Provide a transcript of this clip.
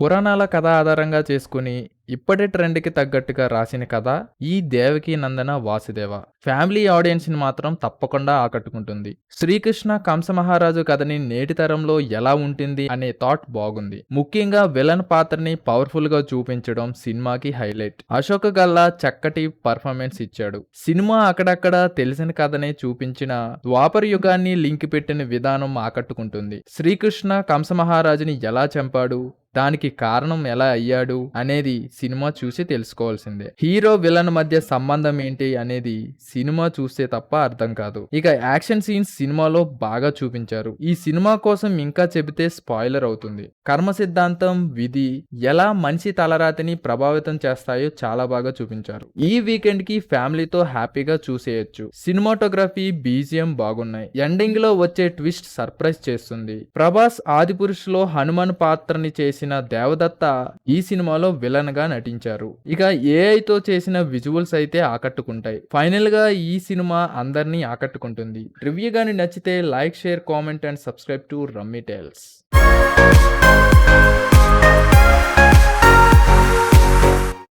పురాణాల కథ ఆధారంగా చేసుకుని ఇప్పటి ట్రెండ్‌కి తగ్గట్టుగా రాసిన కథ ఈ 'దేవకీ నందన వాసుదేవ'. ఫ్యామిలీ ఆడియన్స్‌ని మాత్రం తప్పకుండా ఆకట్టుకుంటుంది. శ్రీకృష్ణ కంసమహారాజు కథని నేటి తరంలో ఎలా ఉంటుంది అనే థాట్ బాగుంది. ముఖ్యంగా విలన్ పాత్రని పవర్‌ఫుల్‌గా చూపించడం సినిమాకి హైలైట్. అశోక్ గల్లా చక్కటి పర్ఫార్మెన్స్ ఇచ్చాడు. సినిమా అక్కడక్కడ తెలిసిన కథనే చూపించిన ద్వాపర యుగాన్ని లింక్ పెట్టిన విధానం ఆకట్టుకుంటుంది. శ్రీకృష్ణ కంసమహారాజుని ఎలా చంపాడు, దానికి కారణం ఎలా అయ్యాడు అనేది సినిమా చూసి తెలుసుకోవాల్సిందే. హీరో విలన్ మధ్య సంబంధం ఏంటి అనేది సినిమా చూస్తే తప్ప అర్థం కాదు. ఇక యాక్షన్ సీన్స్ సినిమాలో బాగా చూపించారు. ఈ సినిమా కోసం ఇంకా చెబితే స్పాయిలర్ అవుతుంది. కర్మ సిద్ధాంతం, విధి ఎలా మనిషి తలరాతిని ప్రభావితం చేస్తాయో చాలా బాగా చూపించారు. ఈ వీకెండ్ కి ఫ్యామిలీతో హ్యాపీగా చూసేయొచ్చు. సినిమాటోగ్రఫీ, బీజిఎం బాగున్నాయి. ఎండింగ్ లో వచ్చే ట్విస్ట్ సర్ప్రైజ్ చేస్తుంది. ప్రభాస్ ఆదిపురుష్ లో హనుమాన్ పాత్రని చేసిన దేవదత్త ఈ సినిమాలో విలన్ గా నటించారు. ఇక ఏఐతో చేసిన విజువల్స్ అయితే ఆకట్టుకుంటాయి. ఫైనల్ గా ఈ సినిమా అందరినీ ఆకట్టుకుంటుంది. రివ్యూ గాని నచ్చితే like, share, comment and subscribe to Rummy tiles.